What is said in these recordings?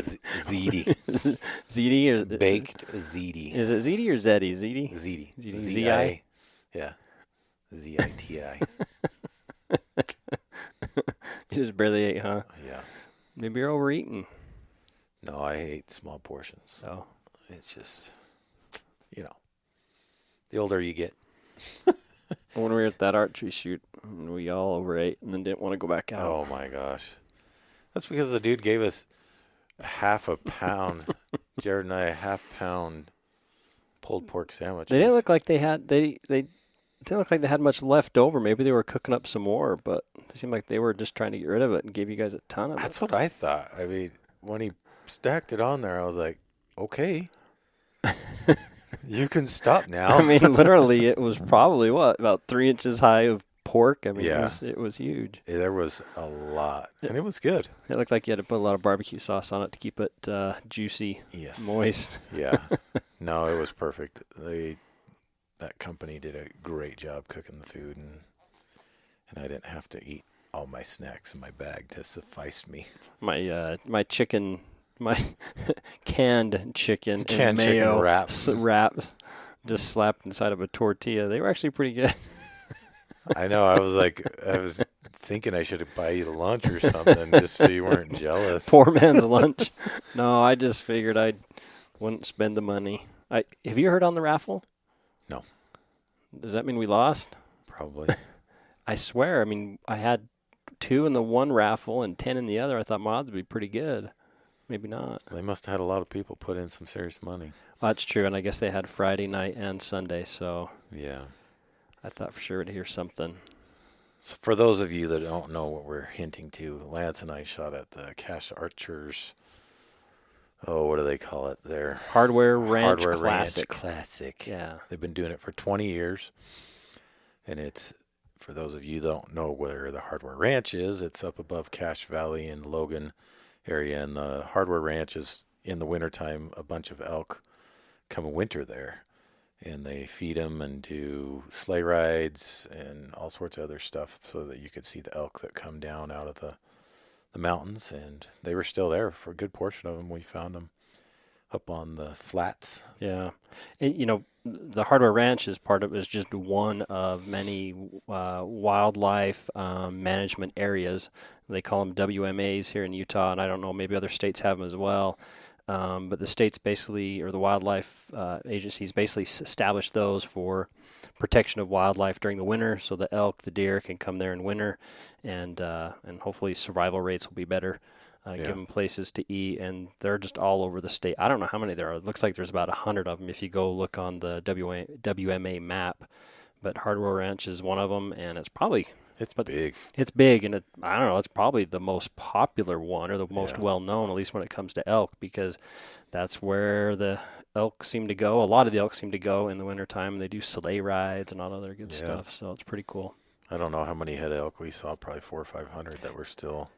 Ziti. Ziti or Baked ziti. is it Ziti or Zeti? Ziti? Ziti. Ziti. Z-I. Yeah. Z-I-T-I. You just barely ate, huh? Yeah. Maybe you're overeating. No, I hate small portions. Oh. It's just, the older you get. When we were at that archery shoot, we all overate and then didn't want to go back out. Oh, my gosh. That's because the dude gave us half a pound, Jared and I, a half-pound pulled pork sandwiches. They didn't look like they had they didn't look like they had much left over. Maybe they were cooking up some more, but it seemed like they were just trying to get rid of it and gave you guys a ton of That's it. what I thought. I mean, when he stacked it on there, I was like, okay. You can stop now. I mean, literally, it was probably, about 3 inches high of pork? I mean, Yeah. it was huge. There was a lot, and it was good. It looked like you had to put a lot of barbecue sauce on it to keep it juicy, Yes. moist. Yeah. No, it was perfect. That company did a great job cooking the food, and I didn't have to eat all my snacks in my bag to suffice me. My chicken, my canned chicken and Canned mayo chicken wrap just slapped inside of a tortilla. They were actually pretty good. I know. I was thinking I should buy you lunch or something just so you weren't jealous. Poor man's lunch. No, I just figured I wouldn't spend the money. Have you heard on the raffle? No. Does that mean we lost? Probably. I swear. I mean, I had 2 in the one raffle and 10 in the other. I thought my odds would be pretty good. Maybe not. They must have had a lot of people put in some serious money. Well, that's true, and I guess they had Friday night and Sunday, so Yeah. I thought for sure to hear something. So for those of you that don't know what we're hinting to, Lance and I shot at the Cash Archers. Oh, what do they call it there? Hardware Ranch Hardware Classic. Ranch Classic. Yeah. They've been doing it for 20 years. And it's, for those of you that don't know where the Hardware Ranch is, it's up above Cache Valley in Logan area. And the Hardware Ranch is, in the wintertime, a bunch of elk come winter there. And they feed them and do sleigh rides and all sorts of other stuff so that you could see the elk that come down out of the mountains. And they were still there for a good portion of them. We found them up on the flats. Yeah. And, the Hardware Ranch is just one of many wildlife management areas. They call them WMAs here in Utah, and I don't know, maybe other states have them as well. But the states basically, or the wildlife agencies basically established those for protection of wildlife during the winter, so the elk, the deer can come there in winter, and hopefully survival rates will be better. Give them places to eat, and they're just all over the state. I don't know how many there are. It looks like there's about 100 of them if you go look on the WMA map. But Hardware Ranch is one of them, and it's probably big. It's big, and I don't know. It's probably the most popular one, or the most well known, at least when it comes to elk, because that's where the elk seem to go. A lot of the elk seem to go in the wintertime. They do sleigh rides and all other good stuff, so it's pretty cool. I don't know how many head of elk we saw, probably 400 or 500 that were still.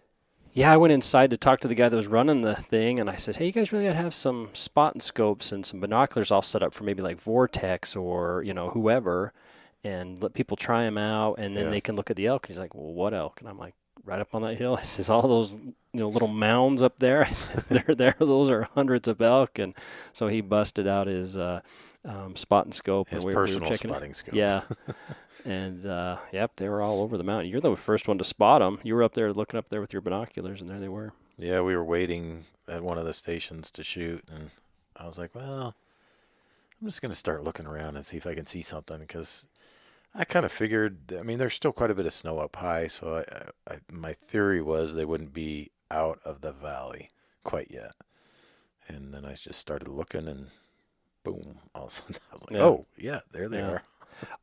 Yeah, I went inside to talk to the guy that was running the thing, and I said, hey, you guys really got to have some spotting scopes and some binoculars all set up for maybe like Vortex or, whoever, and let people try them out, and then they can look at the elk. And he's like, well, what elk? And I'm like, right up on that hill. I says, all those little mounds up there. I said, they're there. Those are hundreds of elk. And so he busted out his spotting scope. His and personal we were checking spotting scope. Yeah. And, they were all over the mountain. You're the first one to spot them. You were up there looking up there with your binoculars, and there they were. Yeah, we were waiting at one of the stations to shoot, and I was like, well, I'm just going to start looking around and see if I can see something, because I kind of figured, there's still quite a bit of snow up high, so my theory was they wouldn't be out of the valley quite yet. And then I just started looking, and boom, all of a sudden I was like, oh, yeah, there they are.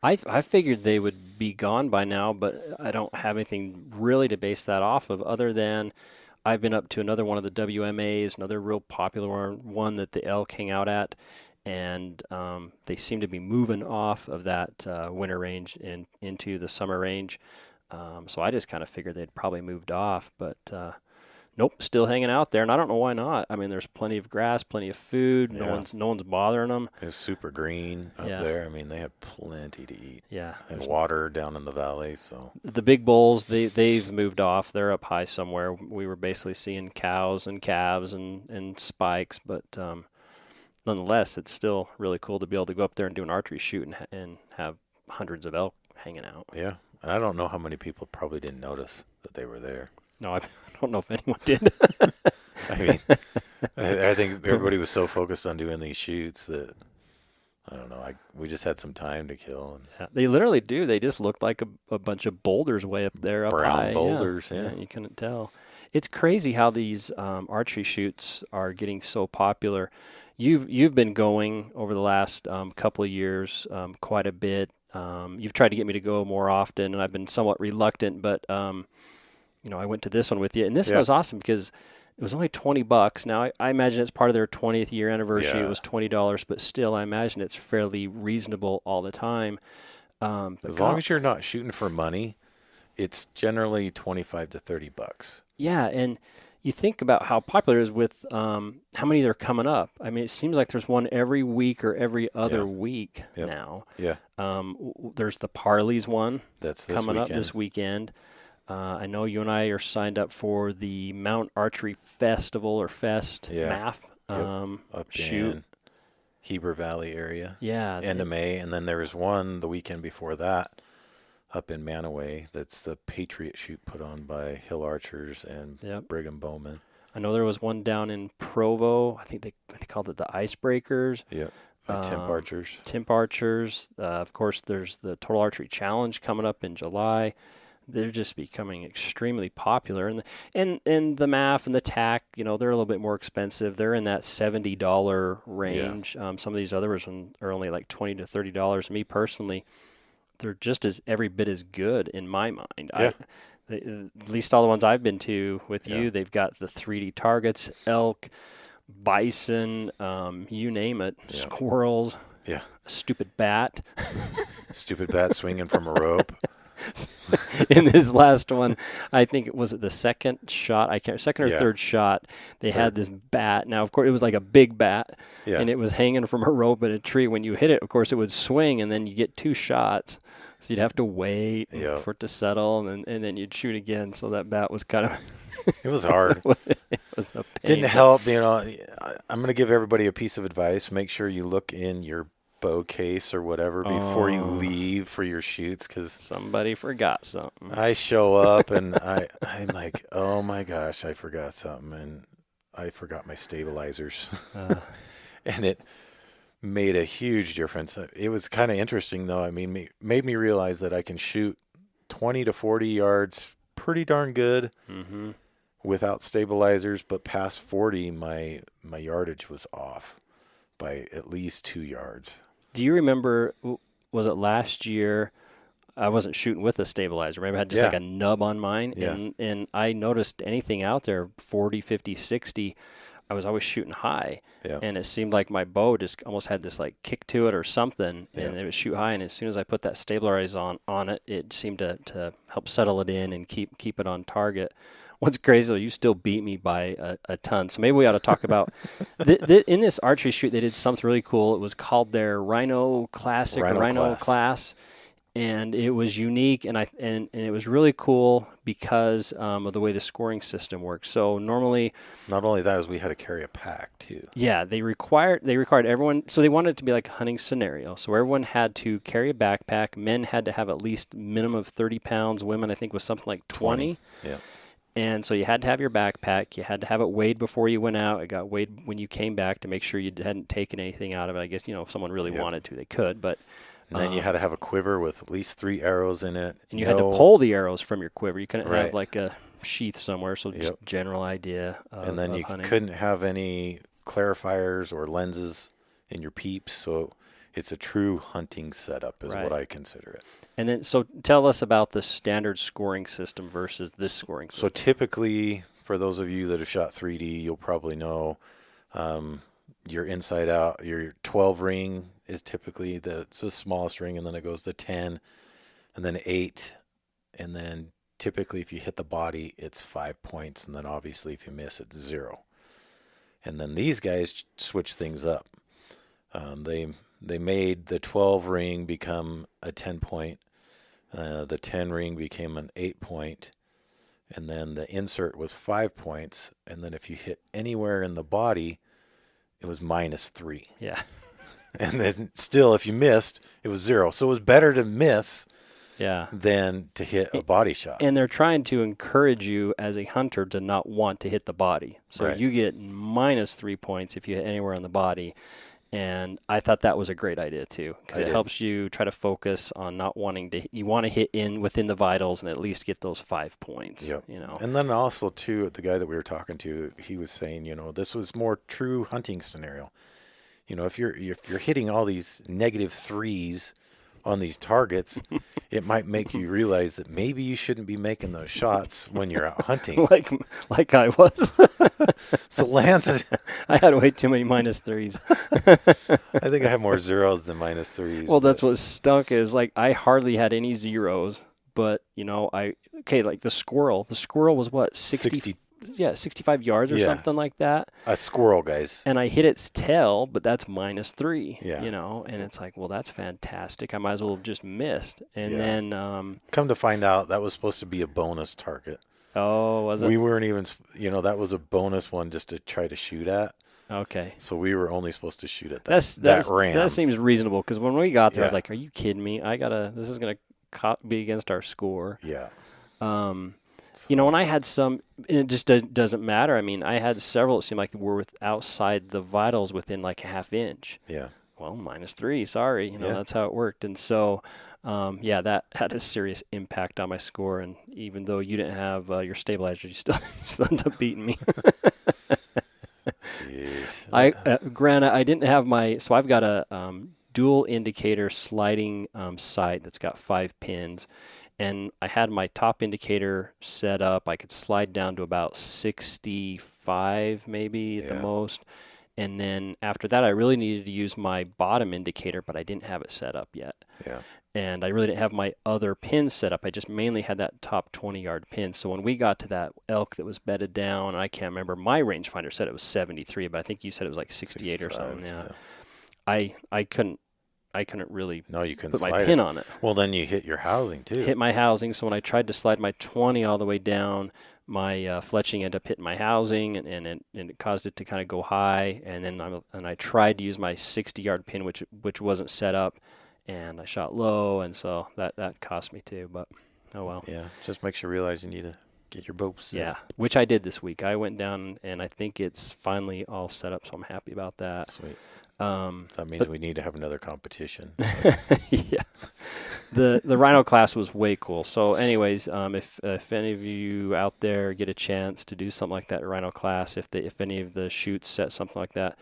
I figured they would be gone by now, but I don't have anything really to base that off of, other than I've been up to another one of the WMAs, another real popular one that the elk hang out at, and they seem to be moving off of that winter range and into the summer range. So I just kind of figured they'd probably moved off, but Nope, still hanging out there, and I don't know why not. I mean, there's plenty of grass, plenty of food. Yeah. No one's bothering them. It's super green up Yeah. there. I mean, they have plenty to eat. Yeah, And water down in the valley. So the big bulls, they've moved off. They're up high somewhere. We were basically seeing cows and calves and spikes, but nonetheless, it's still really cool to be able to go up there and do an archery shoot and have hundreds of elk hanging out. yeah, and I don't know how many people probably didn't notice that they were there. No, I don't know if anyone did. I mean, I think everybody was so focused on doing these shoots that I don't know. We just had some time to kill. And Yeah, they literally do. They just looked like a bunch of boulders way up there, up brown high. boulders. Yeah. You couldn't tell. It's crazy how these archery shoots are getting so popular. You've been going over the last couple of years quite a bit. You've tried to get me to go more often, and I've been somewhat reluctant. But I went to this one with you, and this one was awesome because it was only $20. Now I imagine it's part of their 20th year anniversary. Yeah. It was $20, but still, I imagine it's fairly reasonable all the time. As long as you're not shooting for money, it's generally $25 to $30. Yeah, and you think about how popular it is with how many they're coming up. I mean, it seems like there's one every week or every other week now. Yeah. There's the Parley's one That's coming up this weekend. I know you and I are signed up for the Mount Archery Festival or Fest MAF up shoot. in Heber Valley area. Yeah. End of May. And then there was one the weekend before that up in Manaway. That's the Patriot shoot put on by Hill Archers and Brigham Bowman. I know there was one down in Provo. I think they called it the Icebreakers. Yep. Timp Archers. Timp Archers. Of course, there's the Total Archery Challenge coming up in July. They're just becoming extremely popular, and the MAF and the TAC, they're a little bit more expensive. They're in that $70 range. Some of these others are only like $20 to $30. Me personally, they're just every bit as good in my mind. Yeah. At least all the ones I've been to with you, they've got the 3D targets, elk, bison, you name it, squirrels, a stupid bat. Stupid bat swinging from a rope. In this last one, I think it was the second shot. Second or third shot. They had this bat. Now, of course, it was like a big bat, and it was hanging from a rope in a tree. When you hit it, of course, it would swing, and then you get two shots. So you'd have to wait for it to settle, and then you'd shoot again. So that bat was kind of. It was hard. It was a pain. Didn't help. I'm going to give everybody a piece of advice. Make sure you look in your bow case or whatever before you leave for your shoots, because somebody forgot something. I show up and I'm like, oh my gosh, I forgot something, and I forgot my stabilizers. And it made a huge difference. It was kind of interesting though. I mean, made me realize that I can shoot 20 to 40 yards pretty darn good without stabilizers, but past 40 my yardage was off by at least 2 yards. Do you remember, was it last year, I wasn't shooting with a stabilizer. Maybe I had just like a nub on mine, and I noticed anything out there, 40, 50, 60, I was always shooting high. And it seemed like my bow just almost had this like kick to it or something, and it would shoot high, and as soon as I put that stabilizer on it, it seemed to help settle it in and keep it on target. What's crazy though, you still beat me by a ton. So maybe we ought to talk about in this archery shoot. They did something really cool. It was called their Rhino Classic, Rhino Class, and it was unique. And it was really cool because of the way the scoring system works. So normally, not only that, is we had to carry a pack too. Yeah, they required everyone. So they wanted it to be like a hunting scenario. So everyone had to carry a backpack. Men had to have at least minimum of 30 pounds. Women, I think, was something like 20. Yeah. And so you had to have your backpack. You had to have it weighed before you went out. It got weighed when you came back to make sure you hadn't taken anything out of it. I guess, if someone really wanted to, they could. But and then you had to have a quiver with at least 3 arrows in it. And you had to pull the arrows from your quiver. You couldn't have like a sheath somewhere. So just general idea of and then you hunting. couldn't have any clarifiers or lenses in your peeps. So it's a true hunting setup is what I consider it. And then, so tell us about the standard scoring system versus this scoring system. So typically, for those of you that have shot 3D, you'll probably know your inside out, your 12 ring is typically the smallest ring, and then it goes to 10, and then 8, and then typically if you hit the body, it's 5 points, and then obviously if you miss, it's 0. And then these guys switch things up. They made the 12 ring become a 10 point. The 10 ring became an 8 point. And then the insert was 5 points. And then if you hit anywhere in the body, it was -3. Yeah. And then still, if you missed, it was 0. So it was better to miss Yeah. than to hit a body shot. And they're trying to encourage you as a hunter to not want to hit the body. So Right. you get -3 points if you hit anywhere on the body. And I thought that was a great idea too, because it helps you try to focus on not wanting to. You want to hit in within the vitals and at least get those 5 points. Yep. You know. And then also too, the guy that we were talking to, he was saying, this was more true hunting scenario. If you're hitting all these -3s on these targets, it might make you realize that maybe you shouldn't be making those shots when you're out hunting. like I was. So Lance, I had way too many -3s. I think I have more 0s than -3s. Well, that's what stunk is like I hardly had any 0s, but like the squirrel. The squirrel was what 60 65 yards or something like that. A squirrel, guys. And I hit its tail, but that's -3. Yeah. And it's like, well, that's fantastic. I might as well have just missed. And then come to find out, that was supposed to be a bonus target. Oh, was it? We weren't even, that was a bonus one just to try to shoot at. Okay. So we were only supposed to shoot at that ram. That seems reasonable because when we got there, I was like, "Are you kidding me? This is gonna be against our score." Yeah. And I had some, and it just doesn't matter. I mean, I had several. It seemed like were outside the vitals within like a half inch. Yeah. Well, -3. Sorry, that's how it worked. And so, that had a serious impact on my score. And even though you didn't have your stabilizer, you still ended up beating me. Jeez. Granted, I didn't have so I've got a dual indicator sliding sight that's got 5 pins, and I had my top indicator set up. I could slide down to about 65 maybe at the most. And then after that, I really needed to use my bottom indicator, but I didn't have it set up yet. Yeah. And I really didn't have my other pins set up. I just mainly had that top 20-yard pin. So when we got to that elk that was bedded down, I can't remember, my rangefinder said it was 73, but I think you said it was like 68 or something. Yeah. I couldn't really put my pin on it. Well, then you hit your housing too. Hit my housing. So when I tried to slide my 20 all the way down, my fletching ended up hitting my housing, and it caused it to kind of go high. And then I tried to use my 60-yard pin, which wasn't set up, and I shot low, and so that cost me too. But oh well. Yeah, just makes you realize you need to get your boat set. Yeah, which I did this week. I went down, and I think it's finally all set up, so I'm happy about that. Sweet. That means we need to have another competition. Yeah, the Rhino class was way cool. So, anyways, if any of you out there get a chance to do something like that Rhino class, if any of the shoots set something like that,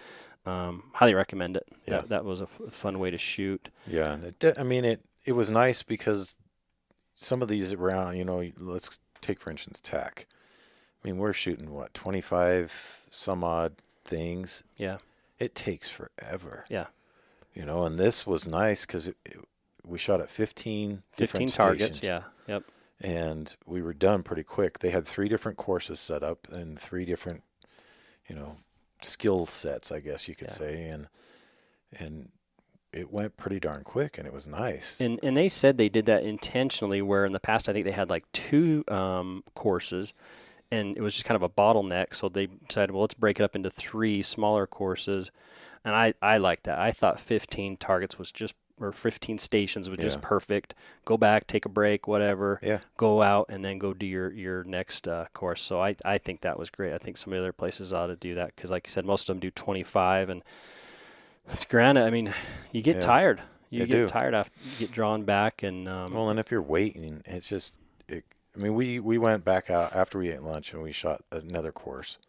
highly recommend it. Yeah. That was a fun way to shoot. Yeah, it was nice because some of these around, let's take for instance tack. I mean, we're shooting 25 some odd things. Yeah. It takes forever. Yeah. And this was nice because we shot at 15 targets. stations. Yeah. Yep. And we were done pretty quick. They had 3 different courses set up and 3 different, skill sets, I guess you could say. And it went pretty darn quick, and it was nice. And they said they did that intentionally, where in the past I think they had like 2 courses, and it was just kind of a bottleneck. So they decided, well, let's break it up into 3 smaller courses. And I like that. I thought 15 targets was or 15 stations was just perfect. Go back, take a break, whatever. Yeah. Go out, and then go do your next course. So I think that was great. I think some other places ought to do that because, like you said, most of them do 25, and that's granted. I mean, you get tired. You get tired after you get drawn back, and well, and if you're waiting, it's just. We went back out after we ate lunch and we shot another course,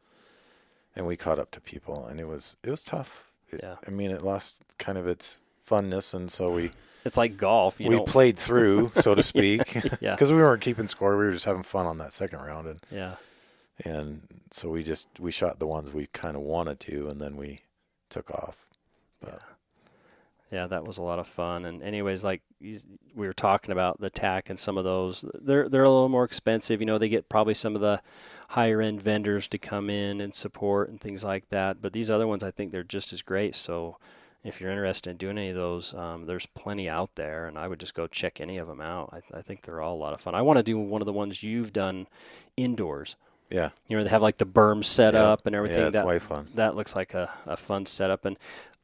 and we caught up to people, and it was tough. It lost kind of its funness, and so it's like golf. We played through, so to speak, because we weren't keeping score. We were just having fun on that second round, and so we shot the ones we kind of wanted to, and then we took off. But. Yeah, that was a lot of fun. And anyways, like we were talking about the tack and some of those, they're a little more expensive. You know, they get probably some of the higher end vendors to come in and support and things like that. But these other ones, I think they're just as great. So if you're interested in doing any of those, there's plenty out there, and I would just go check any of them out. I think they're all a lot of fun. I want to do one of the ones you've done indoors. Yeah. You know, they have like the berm set Yep. up and everything. Yeah, it's way fun. That looks like a fun setup. And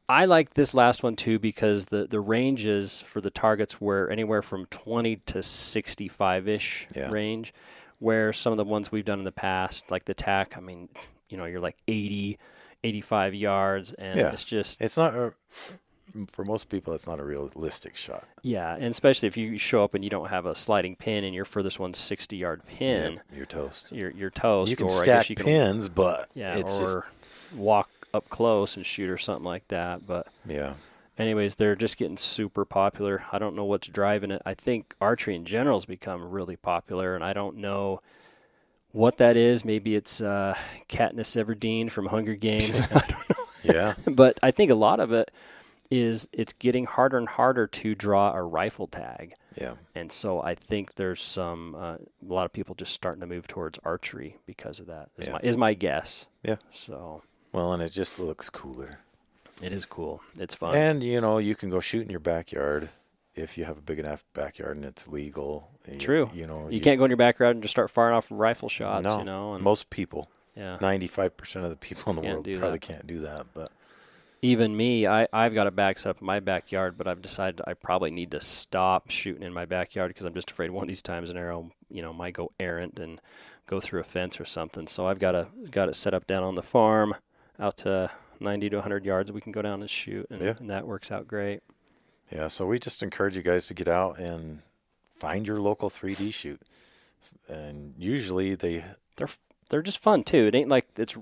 I like this last one too because the ranges for the targets were anywhere from 20 to 65-ish range, where some of the ones we've done in the past, like the tack, I mean, you know, you're like 80, 85 yards, and it's not for most people, it's not a realistic shot. Yeah, and especially if you show up and you don't have a sliding pin and your furthest one's 60-yard pin, yep, you're toast. You're toast. You can or stack I guess you can, pins, but it's or walk up close and shoot or something like that. But anyways, they're just getting super popular. I don't know what's driving it. I think archery in general has become really popular, and I don't know what that is. Maybe it's Katniss Everdeen from Hunger Games. I don't know. Yeah. But I think a lot of it is it's getting harder and harder to draw a rifle tag. Yeah. And so I think there's a lot of people just starting to move towards archery because of that, is my guess. Yeah. So. Well, and it just looks cooler. It is cool. It's fun. And, you know, you can go shoot in your backyard if you have a big enough backyard and it's legal. True. You know, you can't go in your backyard and just start firing off rifle shots, no, you know. And most people, 95% of the people in the world probably can't do that. But even me, I've got a bag set up in my backyard, but I've decided I probably need to stop shooting in my backyard because I'm just afraid one of these times an arrow, you know, might go errant and go through a fence or something. So I've got it set up down on the farm out to 90 to 100 yards. We can go down and shoot, and that works out great. Yeah, so we just encourage you guys to get out and find your local 3D shoot. And usually they're just fun too. It ain't like it's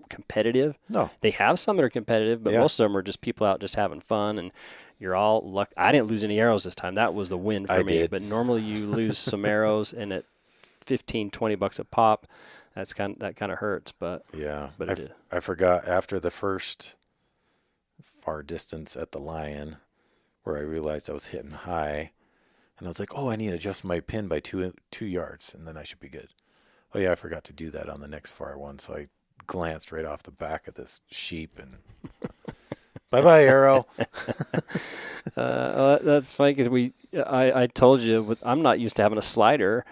competitive. No. They have some that are competitive, but most of them are just people out just having fun, and you're all lucky. I didn't lose any arrows this time. That was the win for me. But normally you lose some arrows, and at $15-20 a pop, that kind of hurts. But I forgot after the first far distance at the Lion, where I realized I was hitting high, and I was like, oh, I need to adjust my pin by 2 yards, and then I should be good. Oh, yeah, I forgot to do that on the next far one, so I glanced right off the back of this sheep, and bye-bye, arrow. That's funny because I told you, I'm not used to having a slider,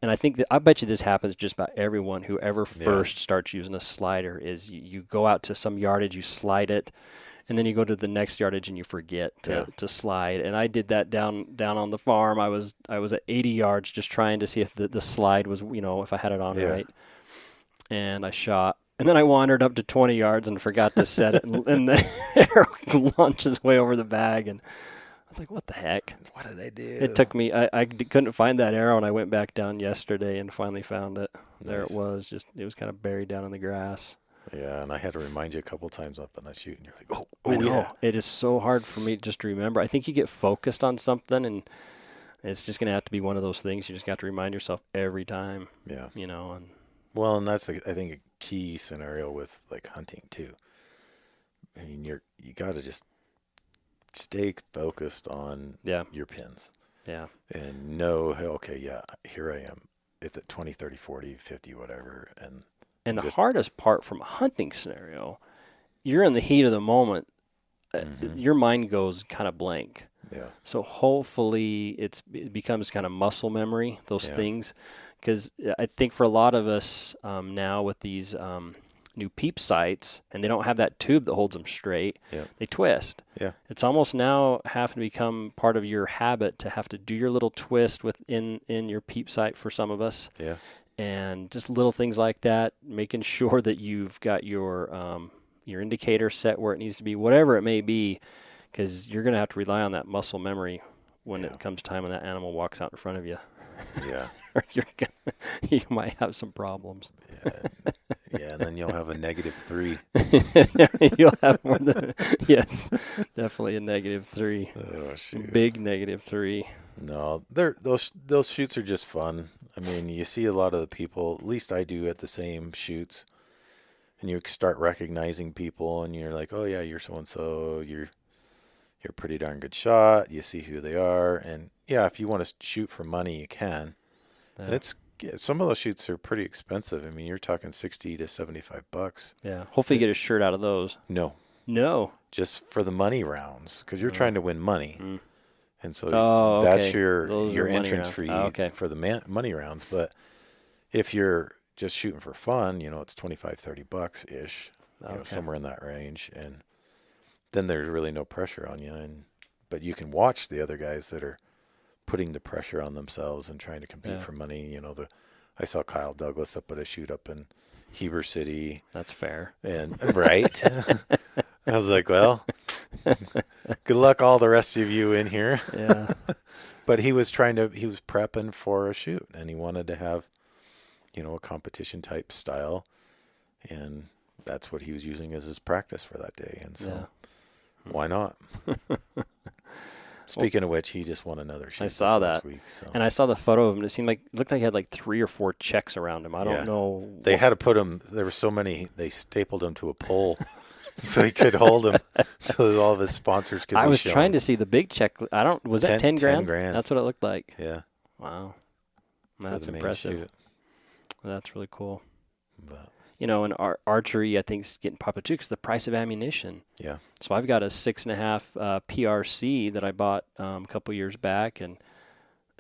and I bet you this happens just about everyone who ever first starts using a slider is you go out to some yardage, you slide it, and then you go to the next yardage and you forget to slide. And I did that down on the farm. I was at 80 yards just trying to see if the slide was, you know, if I had it on right. And I shot. And then I wandered up to 20 yards and forgot to set it. And the arrow launches way over the bag. And I was like, what the heck? What did I do? It took me, I couldn't find that arrow. And I went back down yesterday and finally found it. Nice. There it was. It was kind of buried down in the grass. Yeah, and I had to remind you a couple times up on that shoot, and you're like, I know. Yeah. It is so hard for me just to remember. I think you get focused on something, and it's just going to have to be one of those things. You just got to remind yourself every time. Yeah. You know. And that's, I think, a key scenario with, like, hunting, too. I mean, you got to just stay focused on your pins. Yeah. And know, here I am. It's at 20, 30, 40, 50, whatever, And the hardest part from a hunting scenario, you're in the heat of the moment. Your mind goes kind of blank. Yeah. So hopefully it becomes kind of muscle memory, those things. Because I think for a lot of us now with these new peep sights, and they don't have that tube that holds them straight, they twist. Yeah. It's almost now having to become part of your habit to have to do your little twist in your peep sight for some of us. Yeah. And just little things like that, making sure that you've got your indicator set where it needs to be, whatever it may be, because you're going to have to rely on that muscle memory when it comes time when that animal walks out in front of you. Yeah. Or you might have some problems. Yeah, and then you'll have a -3. You'll have more than, definitely a -3. Oh, shoot. Big -3. No, those shoots are just fun. I mean, you see a lot of the people, at least I do, at the same shoots, and you start recognizing people, and you're like, oh yeah, you're so and so, you're you're a pretty darn good shot. You see who they are, and yeah, if you want to shoot for money, you can. And some of those shoots are pretty expensive. I mean, you're talking $60 to $75. Yeah. Hopefully you get a shirt out of those. No, No. just for the money rounds, because you're trying to win money. Mm. And so Oh, that's okay. Those your are money entrance rounds. fee Oh, okay. for the money rounds. But if you're just shooting for fun, it's $25-$30 ish, Okay. somewhere in that range, and then there's really no pressure on you. But you can watch the other guys that are putting the pressure on themselves and trying to compete for money. I saw Kyle Douglas up at a shoot up in Heber City. That's fair. And right. I was like, well, good luck all the rest of you in here. Yeah. But he was prepping for a shoot, and he wanted to have, a competition type style. And that's what he was using as his practice for that day. And so why not? Speaking of which, he just won another shoot. I saw last that. Week, so. And I saw the photo of him. It looked like he had like 3 or 4 checks around him. I don't know. They had to put him, there were so many, they stapled him to a pole so he could hold him so all of his sponsors could be I was shown. trying to see the big check. Was that 10 grand? 10 grand. That's what it looked like. Yeah. Wow. That's impressive. That's really cool. But, in archery, I think is getting popular too because the price of ammunition. Yeah. So I've got a 6.5 PRC that I bought a couple years back, and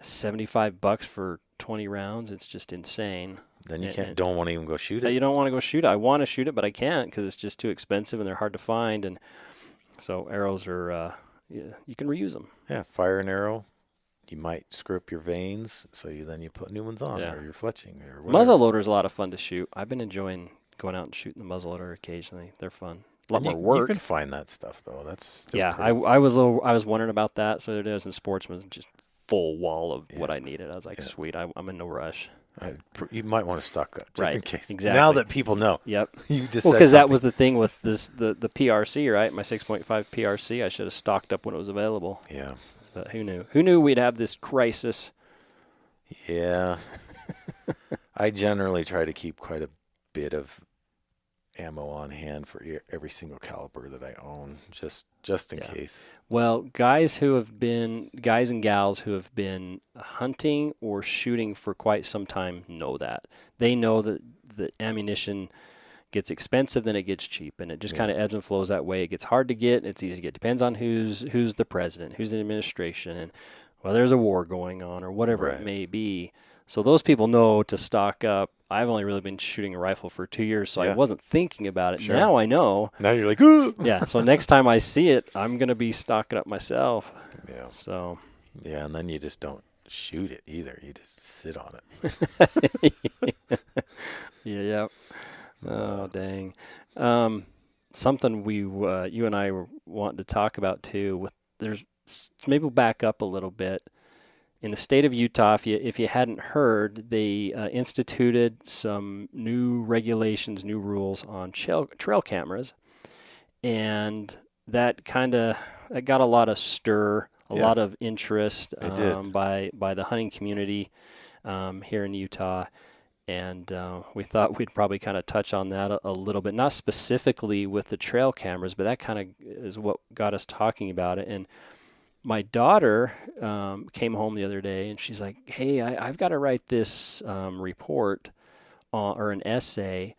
$75 for 20 rounds. It's just insane. Then you don't want to even go shoot it. You don't want to go shoot it. I want to shoot it, but I can't because it's just too expensive and they're hard to find. And so arrows are, you can reuse them. Yeah, fire an arrow. You might screw up your vanes, so then you put new ones on, Yeah. or you're fletching, or whatever. Muzzleloader is a lot of fun to shoot. I've been enjoying going out and shooting the muzzleloader occasionally. They're fun. A lot more work. You can find that stuff though. That's still I was wondering about that. So there was in Sportsman, just full wall of what I needed. I was like, sweet, I'm in no rush. You might want to stock up just in case. Exactly. Now that people know. Yep. You just because that was the thing with the PRC, right? My 6.5 PRC. I should have stocked up when it was available. Yeah. But who knew? Who knew we'd have this crisis? Yeah. I generally try to keep quite a bit of ammo on hand for every single caliber that I own, just in case. Well, guys and gals who have been hunting or shooting for quite some time know that. They know that the ammunition gets expensive, then it gets cheap, and it just kind of ebbs and flows that way. It gets hard to get, it's easy to get. Depends on who's the president, who's the administration, and there's a war going on or whatever it may be. So those people know to stock up. I've only really been shooting a rifle for 2 years, so I wasn't thinking about it. Sure. Now I know. Now you're like, ooh! Yeah, so next time I see it, I'm going to be stocking up myself. Yeah. So. Yeah, and then you just don't shoot it either. You just sit on it. Yeah. Oh, dang. Something you and I were wanting to talk about too. Maybe we'll back up a little bit. In the state of Utah, if you hadn't heard, they instituted some new regulations, new rules on trail cameras, and that got a lot of stir, a lot of interest by the hunting community here in Utah. And we thought we'd probably kind of touch on that a little bit, not specifically with the trail cameras, but that kind of is what got us talking about it. And my daughter came home the other day, and she's like, hey, I've got to write this report or an essay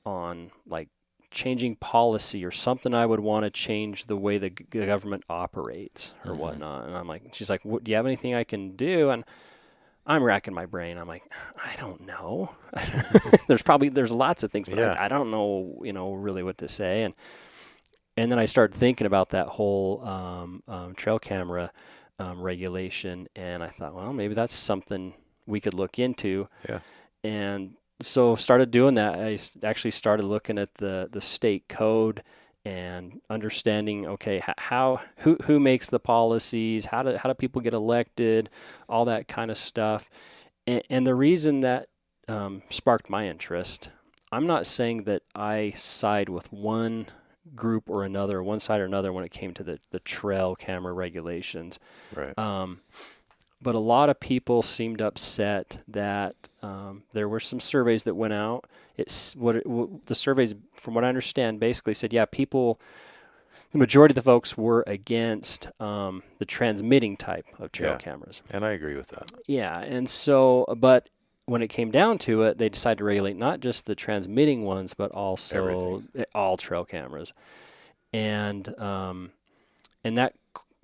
on, like, changing policy or something I would want to change the way the government operates or whatnot. And I'm like, she's like, do you have anything I can do? And I'm racking my brain. I'm like, I don't know. there's lots of things, but I don't know, really what to say. And then I started thinking about that whole trail camera regulation, and I thought, well, maybe that's something we could look into. Yeah. And so started doing that. I actually started looking at the state code and understanding, okay, who makes the policies, how do people get elected, all that kind of stuff. And the reason that sparked my interest, I'm not saying that I side with one group or another, one side or another when it came to the trail camera regulations. Right. But a lot of people seemed upset that there were some surveys that went out. The surveys, from what I understand, basically said, people the majority of the folks were against the transmitting type of trail cameras. And I agree with that. Yeah, and so, but when it came down to it, they decided to regulate not just the transmitting ones, but also all trail cameras, and that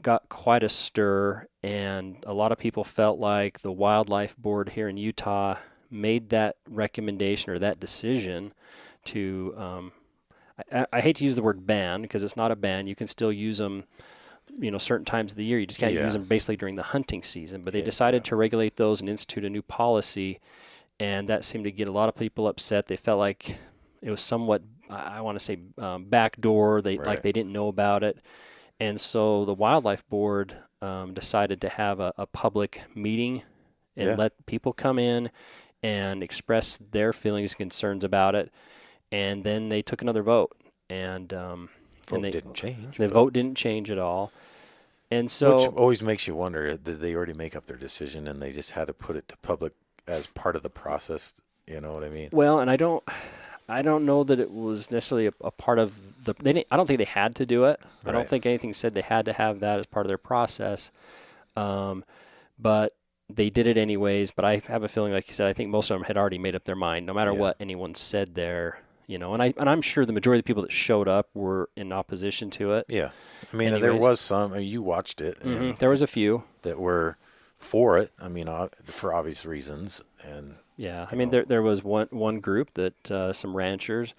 got quite a stir, and a lot of people felt like the Wildlife Board here in Utah made that recommendation or that decision to I hate to use the word ban because it's not a ban. You can still use them, certain times of the year. You just can't use them basically during the hunting season. But they decided to regulate those and institute a new policy, and that seemed to get a lot of people upset. They felt like it was somewhat, I want to say, backdoor. Like they didn't know about it. And so the Wildlife Board decided to have a public meeting and let people come in and express their feelings and concerns about it. And then they took another vote, and didn't change. The vote didn't change at all, and so which always makes you wonder: did they already make up their decision, and they just had to put it to public as part of the process? You know what I mean? Well, and I don't know that it was necessarily a part of the. I don't think they had to do it. I don't think anything said they had to have that as part of their process, but they did it anyways. But I have a feeling, like you said, I think most of them had already made up their mind, no matter what anyone said there. And I'm sure the majority of the people that showed up were in opposition to it. Yeah. I mean, there was some, you watched it. And there was a few that were for it. I mean, for obvious reasons. And yeah, I mean, there was one group that some ranchers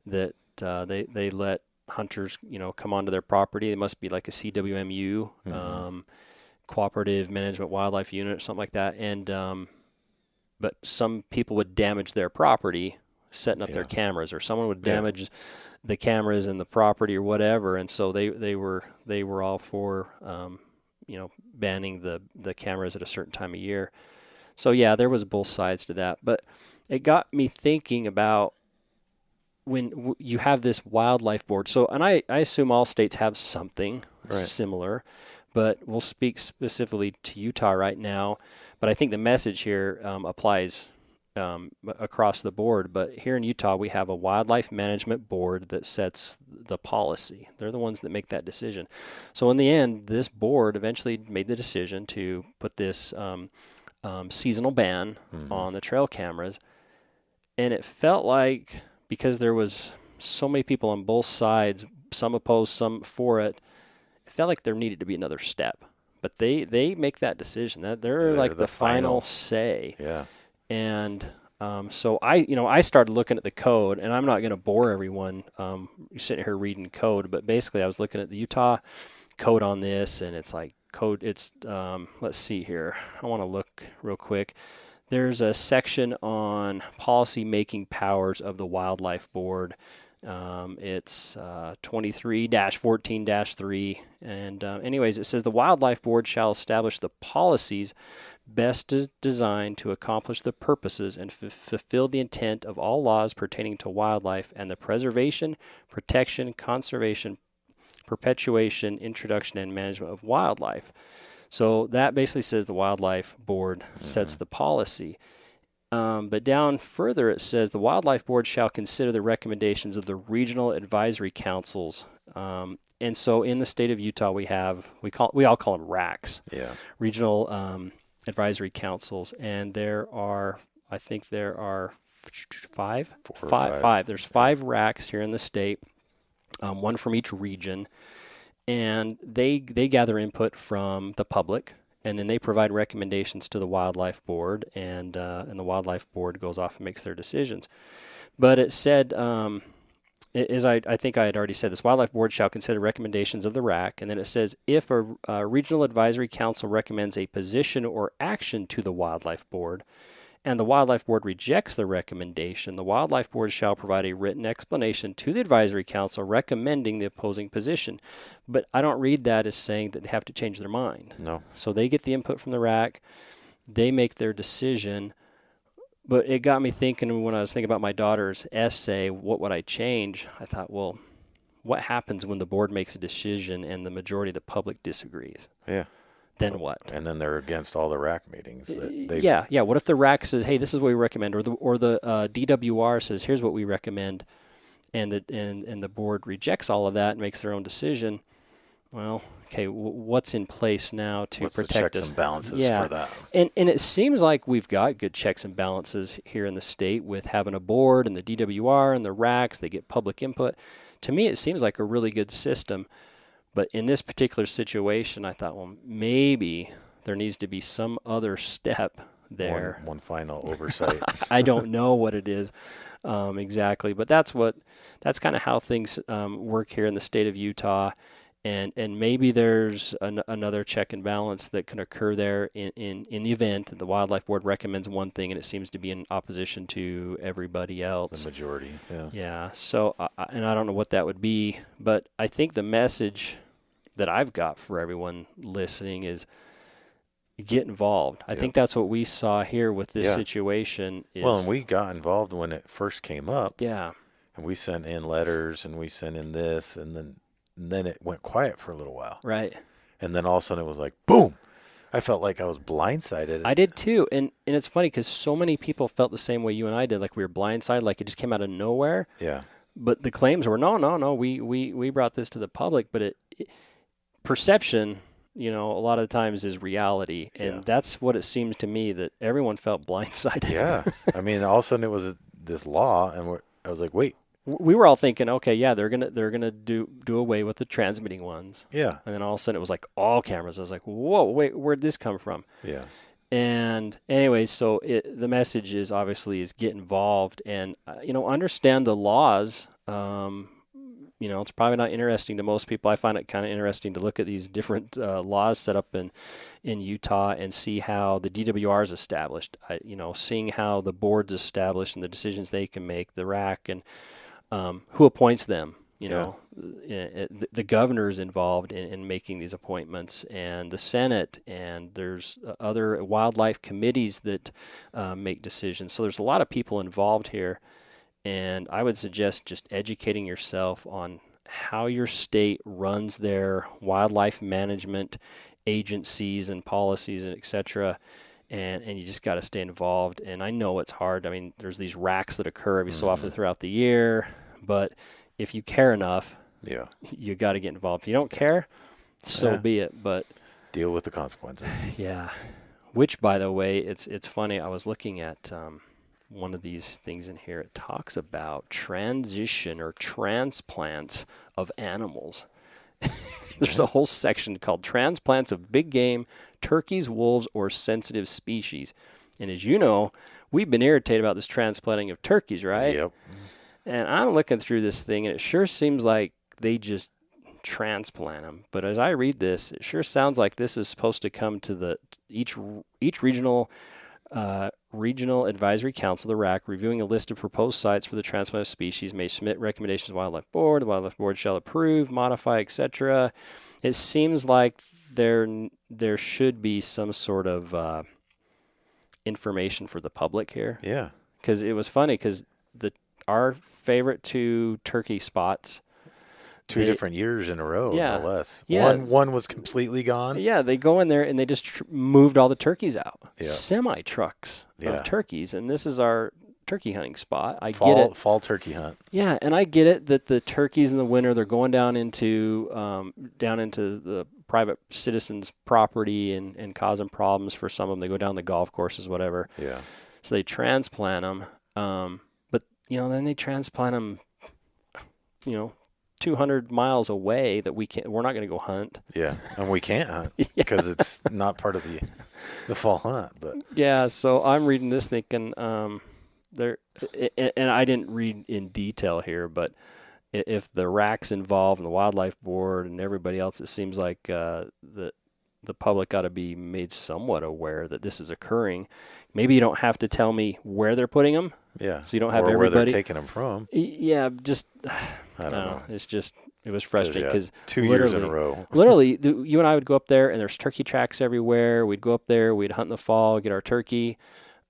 that they let hunters, come onto their property. It must be like a CWMU, Cooperative Management Wildlife Unit or something like that. And but some people would damage their property setting up their cameras, or someone would damage the cameras and the property or whatever, and so they were all for banning the cameras at a certain time of year. So yeah, there was both sides to that, but it got me thinking about when you have this Wildlife Board. So, and I assume all states have something similar, but we'll speak specifically to Utah right now. But I think the message here applies across the board. But here in Utah, we have a Wildlife Management Board that sets the policy. They're the ones that make that decision. So in the end, this board eventually made the decision to put this seasonal ban on the trail cameras. And it felt like, because there was so many people on both sides, some opposed, some for it, it felt like there needed to be another step. But they make that decision. They're like the final say. Yeah. And so I started looking at the code, and I'm not going to bore everyone. You're sitting here reading code, but basically I was looking at the Utah code on this, and it's like code. It's let's see here. I want to look real quick. There's a section on policy making powers of the Wildlife Board. It's 23-14-3. And anyways, it says the Wildlife Board shall establish the policies best designed to accomplish the purposes and fulfill the intent of all laws pertaining to wildlife and the preservation, protection, conservation, perpetuation, introduction, and management of wildlife. So that basically says the Wildlife Board sets the policy. But down further, it says the Wildlife Board shall consider the recommendations of the regional advisory councils. And so in the state of Utah, we all call them RACs, regional advisory councils, and there are five. There's 5 RACs here in the state, one from each region, and they gather input from the public. And then they provide recommendations to the Wildlife Board, and the Wildlife Board goes off and makes their decisions. But it said, as I think I had already said, this Wildlife Board shall consider recommendations of the RAC. And then it says, if a regional advisory council recommends a position or action to the Wildlife Board, and the Wildlife Board rejects the recommendation, the Wildlife Board shall provide a written explanation to the Advisory Council recommending the opposing position. But I don't read that as saying that they have to change their mind. No. So they get the input from the RAC, they make their decision. But it got me thinking, when I was thinking about my daughter's essay, what would I change? I thought, well, what happens when the board makes a decision and the majority of the public disagrees? Yeah. Then what? And then they're against all the RAC meetings. Yeah. What if the RAC says, "Hey, this is what we recommend," or the DWR says, "Here's what we recommend," and the board rejects all of that and makes their own decision, well, okay, what's in place now to What's protect the checks us? and balances Yeah. for that? And it seems like we've got good checks and balances here in the state with having a board and the DWR and the racks. They get public input. To me, it seems like a really good system. But in this particular situation, I thought, well, maybe there needs to be some other step there. One final oversight. I don't know what it is exactly, but that's kind of how things work here in the state of Utah. And maybe there's another check and balance that can occur there in the event that the Wildlife Board recommends one thing and it seems to be in opposition to everybody else. The majority, yeah. Yeah. So, and I don't know what that would be, but I think the message that I've got for everyone listening is get involved. I think that's what we saw here with this situation. Well, and we got involved when it first came up. Yeah. And we sent in letters and we sent in this, and then it went quiet for a little while. Right. And then all of a sudden it was like, boom. I felt like I was blindsided. I did too. And it's funny because so many people felt the same way you and I did, like we were blindsided, like it just came out of nowhere. Yeah. But the claims were, no, we brought this to the public. But perception, a lot of the times is reality. And that's what it seems to me, that everyone felt blindsided. Yeah. I mean, all of a sudden it was this law, and I was like, wait. We were all thinking, okay, yeah, they're gonna do away with the transmitting ones. Yeah. And then all of a sudden it was like all cameras. I was like, whoa, wait, where'd this come from? Yeah. And anyway, so the message is obviously get involved and understand the laws. It's probably not interesting to most people. I find it kind of interesting to look at these different laws set up in Utah and see how the DWR is established. Seeing how the board's established and the decisions they can make, the RAC, and who appoints them. The governor is involved in making these appointments, and the Senate, and there's other wildlife committees that make decisions. So there's a lot of people involved here, and I would suggest just educating yourself on how your state runs their wildlife management agencies and policies and et cetera. And you just got to stay involved. And I know it's hard. I mean, there's these racks that occur every so often throughout the year. But if you care enough, you got to get involved. If you don't care, so be it. But deal with the consequences. Yeah. Which, by the way, it's funny. I was looking at one of these things in here. It talks about transition or transplants of animals. There's a whole section called transplants of big game, turkeys, wolves, or sensitive species. And as you know, we've been irritated about this transplanting of turkeys, right? Yep. And I'm looking through this thing, and it sure seems like they just transplant them. But as I read this, it sure sounds like this is supposed to come to each regional advisory council, the RAC, reviewing a list of proposed sites for the transplant of species, may submit recommendations to the Wildlife Board. The Wildlife Board shall approve, modify, etc. It seems like there should be some sort of information for the public here. Yeah. Because it was funny because our favorite two turkey spots. Two different years in a row, no less. Yeah. One was completely gone. Yeah, they go in there and they just moved all the turkeys out. Yeah. Semi-trucks of turkeys. And this is our turkey hunting spot. I get it. Fall turkey hunt. Yeah, and I get it that the turkeys in the winter, they're going down into the private citizens' property and causing problems for some of them. They go down the golf courses, whatever. Yeah. So they transplant them. But, then they transplant them, 200 miles away that we're not going to go hunt. Yeah, and we can't hunt because it's not part of the fall hunt. But yeah, so I'm reading this thinking there, and I didn't read in detail here, but if the RAC's involved and the Wildlife Board and everybody else, it seems like the public got to be made somewhat aware that this is occurring. Maybe you don't have to tell me where they're putting them. Yeah, so you don't have or everybody where they're taking them from. Yeah, just I don't know. It was frustrating because 2 years in a row. Literally, you and I would go up there, and there's turkey tracks everywhere. We'd go up there, we'd hunt in the fall, get our turkey,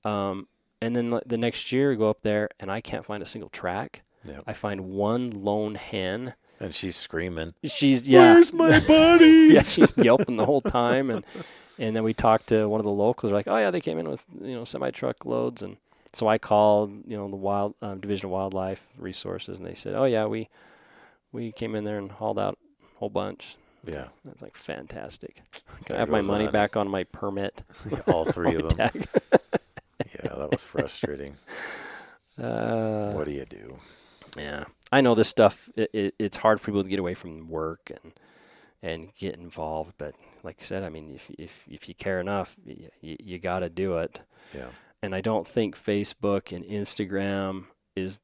and then the next year we go up there, and I can't find a single track. Yep. I find one lone hen. And she's screaming. Where's my buddies? Yeah, she's yelping the whole time, and then we talked to one of the locals. They're like, oh yeah, they came in with semi truck loads, and So I called, the wild Division of Wildlife Resources, and they said, "Oh yeah, we came in there and hauled out a whole bunch." Yeah. That's like fantastic. Can There I have my goes the money honey. back on my permit? All three My of them. tag. Yeah, that was frustrating. What do you do? Yeah, I know this stuff. It's hard for people to get away from work and get involved, but like I said, I mean, if you care enough, you got to do it. Yeah. And I don't think Facebook and Instagram is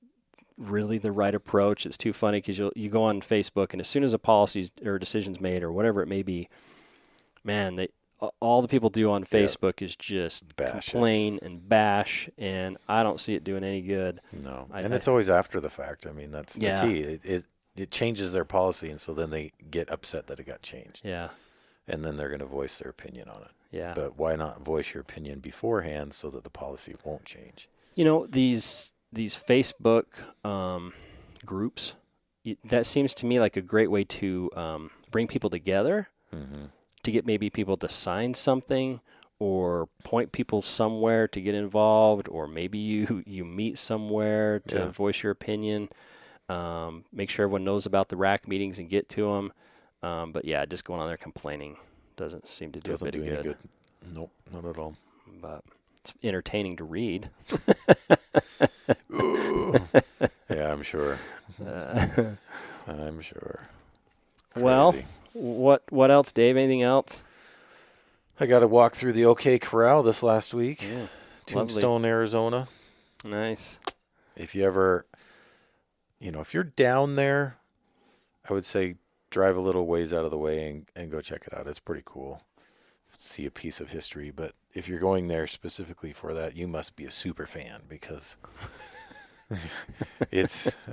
really the right approach. It's too funny because you go on Facebook, and as soon as a policy or decision's made or whatever it may be, man, all the people do on Facebook is just Bash complain and bash, and I don't see it doing any good. No, and it's always after the fact. I mean, that's the Yeah. key. It changes their policy, and so then they get upset that it got changed. Yeah. And then they're going to voice their opinion on it. Yeah. But why not voice your opinion beforehand so that the policy won't change? These Facebook groups, that seems to me like a great way to bring people together, to get maybe people to sign something or point people somewhere to get involved, or maybe you meet somewhere to voice your opinion. Make sure everyone knows about the RAC meetings and get to them. But yeah, just going on there complaining doesn't seem to do a bit of good. Nope, not at all. But it's entertaining to read. Yeah, I'm sure. I'm sure. Crazy. Well, what else, Dave? Anything else? I got to walk through the OK Corral this last week. Yeah, Tombstone, lovely. Arizona. Nice. If you ever, if you're down there, I would say drive a little ways out of the way and go check it out. It's pretty cool. See a piece of history. But if you're going there specifically for that, you must be a super fan, because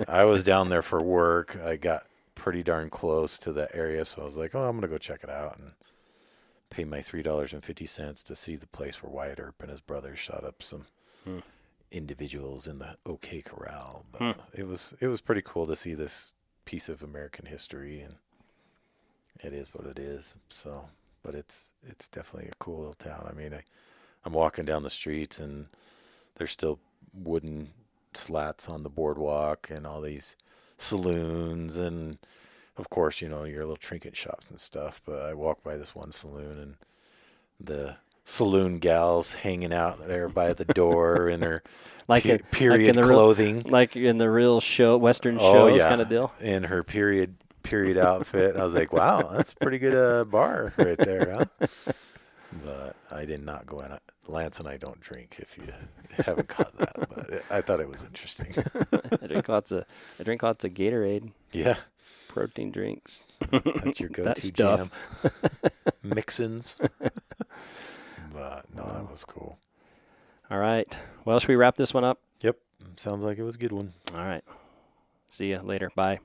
I was down there for work. I got pretty darn close to that area, so I was like, I'm going to go check it out and pay my $3.50 to see the place where Wyatt Earp and his brothers shot up some individuals in the OK Corral. But it was pretty cool to see this piece of American history, and it is what it is. So, but it's definitely a cool little town. I mean, I'm walking down the streets, and there's still wooden slats on the boardwalk and all these saloons, and of course, your little trinket shops and stuff. But I walked by this one saloon, and the saloon gals hanging out there by the door in her period clothing, like in the real Western shows kind of deal. In her period outfit. I was like, wow, that's a pretty good bar right there, huh? But I did not go in. Lance and I don't drink, if you haven't caught that. But I thought it was interesting. I drink lots of Gatorade. Yeah. Protein drinks. That's your go-to that stuff. jam. Mixins. But no, that was cool. All right. Well, should we wrap this one up? Yep. Sounds like it was a good one. All right. See you later. Bye.